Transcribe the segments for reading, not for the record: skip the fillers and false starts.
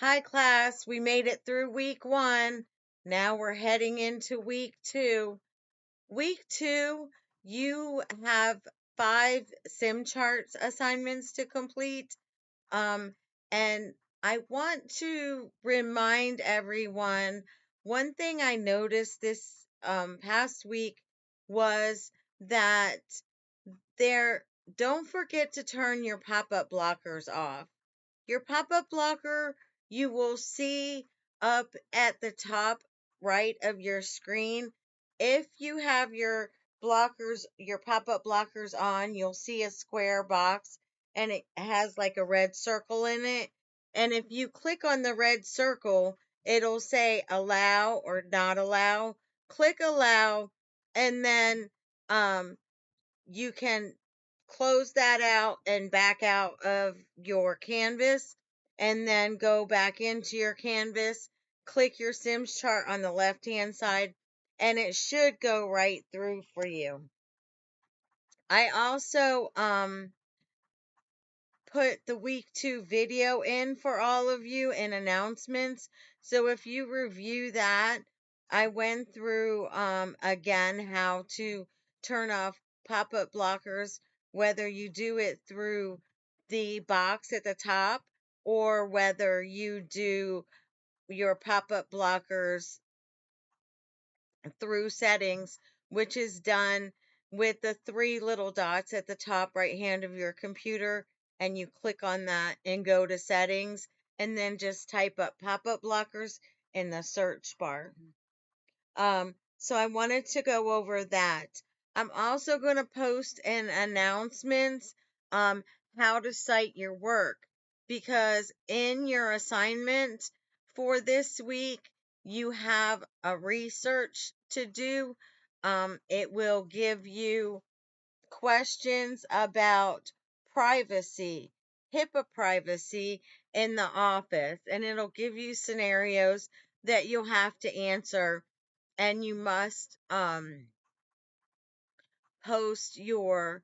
Hi, class. We made it through week 1. Now we're heading into week 2. Week 2, you have 5 sim charts assignments to complete. And I want to remind everyone one thing I noticed this past week was that there, don't forget to turn your pop up blockers off. Your pop-up blocker, you will see up at the top right of your screen. If you have your pop-up blockers on, you'll see a square box and it has like a red circle in it. And if you click on the red circle, it'll say allow or not allow. Click allow, and then you can close that out and back out of your canvas, and then go back into your canvas, click your Sims chart on the left hand side, and it should go right through for you. I also put the week 2 video in for all of you in announcements. So if you review that, I went through again how to turn off pop-up blockers, whether you do it through the box at the top or whether you do your pop-up blockers through settings, which is done with the 3 little dots at the top right hand of your computer. And you click on that and go to settings, and then just type up pop-up blockers in the search bar. So I wanted to go over that. I'm also going to post an announcement, how to cite your work, because in your assignment for this week, you have a research to do. It will give you questions about privacy, HIPAA privacy in the office, and it'll give you scenarios that you'll have to answer, and you must post your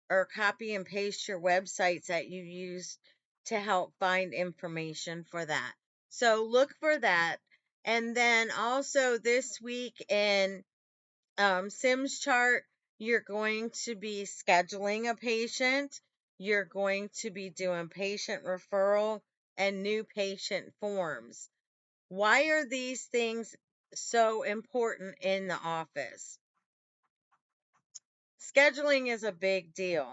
or copy and paste your websites that you use to help find information for that. So look for that. And then also this week in Sims chart, you're going to be scheduling a patient. You're going to be doing patient referral and new patient forms. Why are these things so important in the office? Scheduling is a big deal.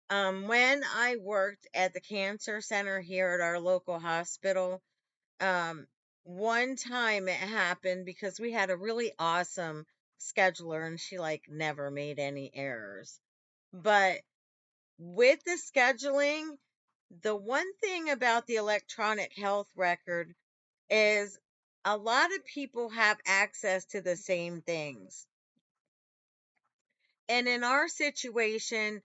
When I worked at the cancer center here at our local hospital, um, one time it happened because we had a really awesome scheduler and she like never made any errors. But with the scheduling, the one thing about the electronic health record is a lot of people have access to the same things. And in our situation,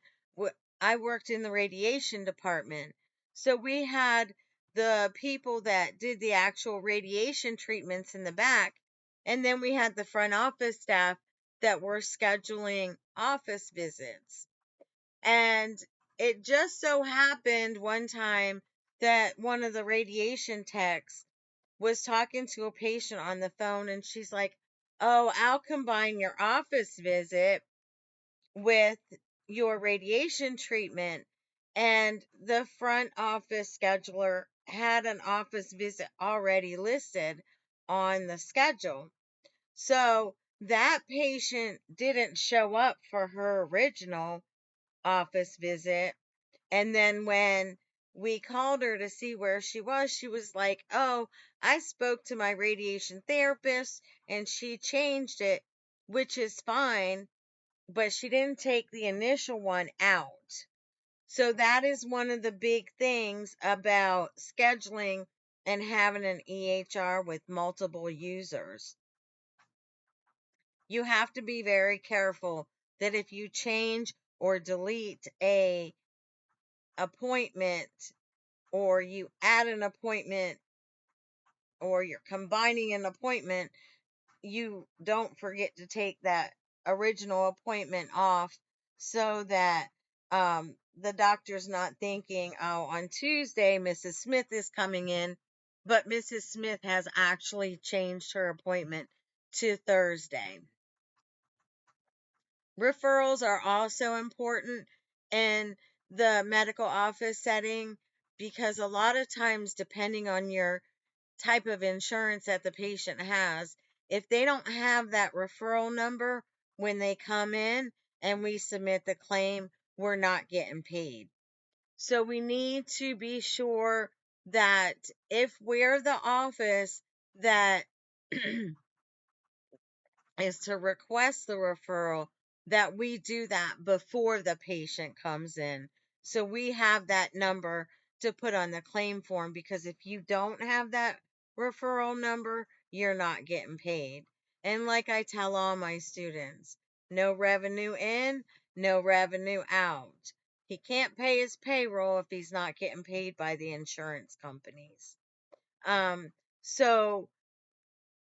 I worked in the radiation department. So we had the people that did the actual radiation treatments in the back. And then we had the front office staff that were scheduling office visits. And it just so happened one time that one of the radiation techs was talking to a patient on the phone, and she's like, "Oh, I'll combine your office visit with your radiation treatment." And the front office scheduler had an office visit already listed on the schedule. So that patient didn't show up for her original office visit. And then when we called her to see where she was like, "Oh, I spoke to my radiation therapist and she changed it," which is fine, but she didn't take the initial one out. So that is one of the big things about scheduling and having an EHR with multiple users. You have to be very careful that if you change or delete a appointment, or you add an appointment, or you're combining an appointment, you don't forget to take that original appointment off, so that the doctor's not thinking, "Oh, on Tuesday, Mrs. Smith is coming in. but Mrs. Smith has actually changed her appointment to Thursday. Referrals are also important in the medical office setting because a lot of times, depending on your type of insurance that the patient has, if they don't have that referral number when they come in and we submit the claim, we're not getting paid. So we need to be sure that if we're the office that is to request the referral, that we do that before the patient comes in. So we have that number to put on the claim form, because if you don't have that referral number, you're not getting paid. And like I tell all my students, no revenue in, no revenue out. He can't pay his payroll if he's not getting paid by the insurance companies. Um, so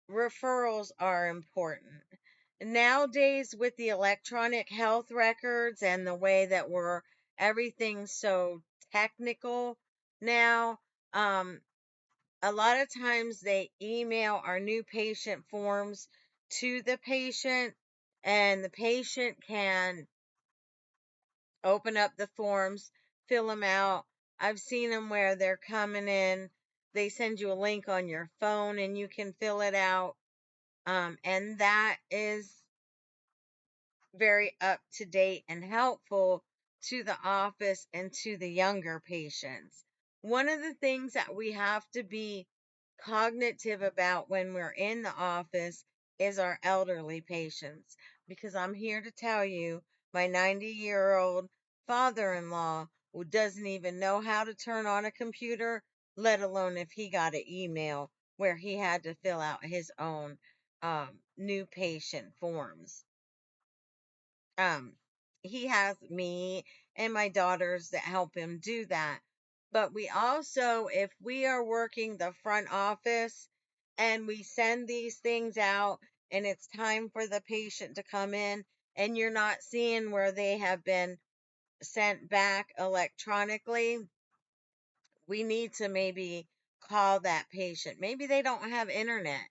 referrals are important. Nowadays, with the electronic health records and the way that everything's so technical now, a lot of times they email our new patient forms to the patient, and the patient can open up the forms, fill them out. I've seen them where they're coming in, they send you a link on your phone and you can fill it out. And that is very up to date and helpful to the office and to the younger patients. One of the things that we have to be cognitive about when we're in the office is our elderly patients, because I'm here to tell you, my 90-year-old father-in-law who doesn't even know how to turn on a computer, let alone if he got an email where he had to fill out his own new patient forms. Um, he has me and my daughters that help him do that. But we also, if we are working the front office and we send these things out and it's time for the patient to come in and you're not seeing where they have been sent back electronically, we need to maybe call that patient. Maybe they don't have internet.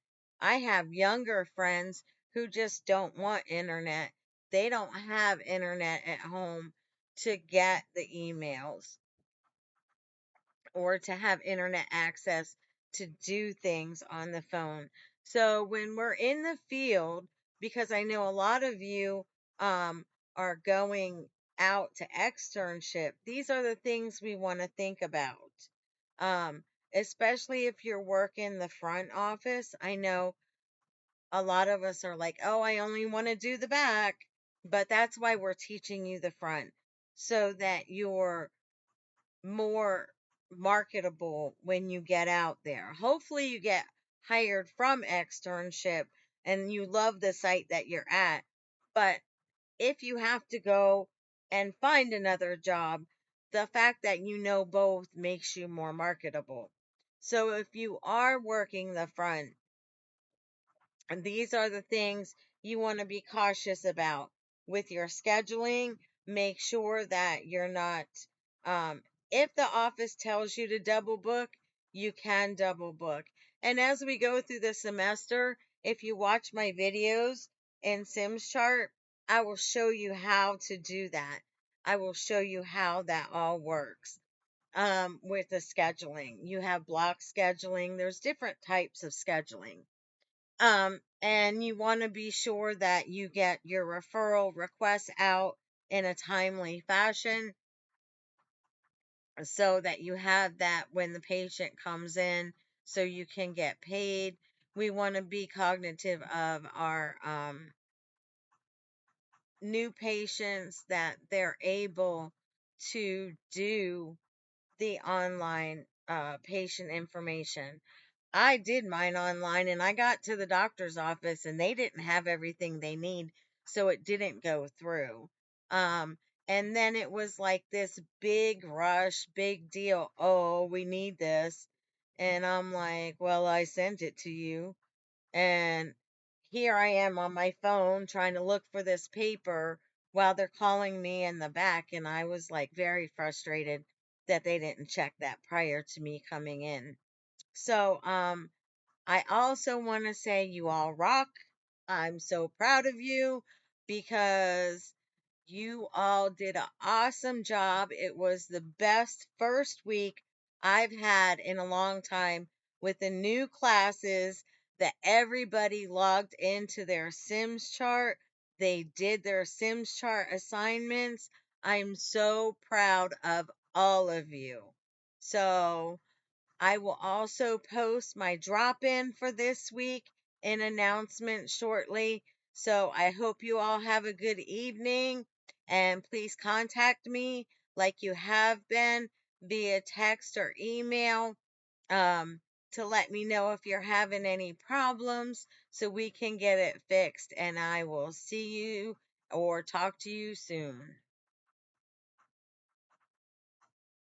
I have younger friends who just don't want internet. They don't have internet at home to get the emails or to have internet access to do things on the phone. So when we're in the field, because I know a lot of you are going out to externship, these are the things we want to think about. Um, Especially if you're working the front office. I know a lot of us are like, oh, I only want to do the back, but that's why we're teaching you the front, so that you're more marketable when you get out there. Hopefully, you get hired from externship and you love the site that you're at. But if you have to go and find another job, the fact that you know both makes you more marketable. So if you are working the front, and these are the things you want to be cautious about with your scheduling. Make sure that you're not, if the office tells you to double book, you can double book. And as we go through the semester, if you watch my videos in Sims Chart, I will show you how to do that. I will show you how that all works. With the scheduling, you have block scheduling, there's different types of scheduling. And you want to be sure that you get your referral requests out in a timely fashion so that you have that when the patient comes in so you can get paid. We want to be cognitive of our new patients, that they're able to do the online patient information. I did mine online and I got to the doctor's office and they didn't have everything they need, so it didn't go through. Um, and then it was like this big rush, big deal. Oh, we need this. And I'm like, well, I sent it to you. And here I am on my phone trying to look for this paper while they're calling me in the back. And I was like very frustrated that they didn't check that prior to me coming in. So, I also want to say you all rock. I'm so proud of you because you all did an awesome job. It was the best first week I've had in a long time with the new classes that everybody logged into their Sims chart. They did their Sims chart assignments. I'm so proud of all of you. So, I will also post my drop in for this week in announcement shortly. So I hope you all have a good evening and please contact me like you have been via text or email um, to let me know if you're having any problems so we can get it fixed. And I will see you or talk to you soon.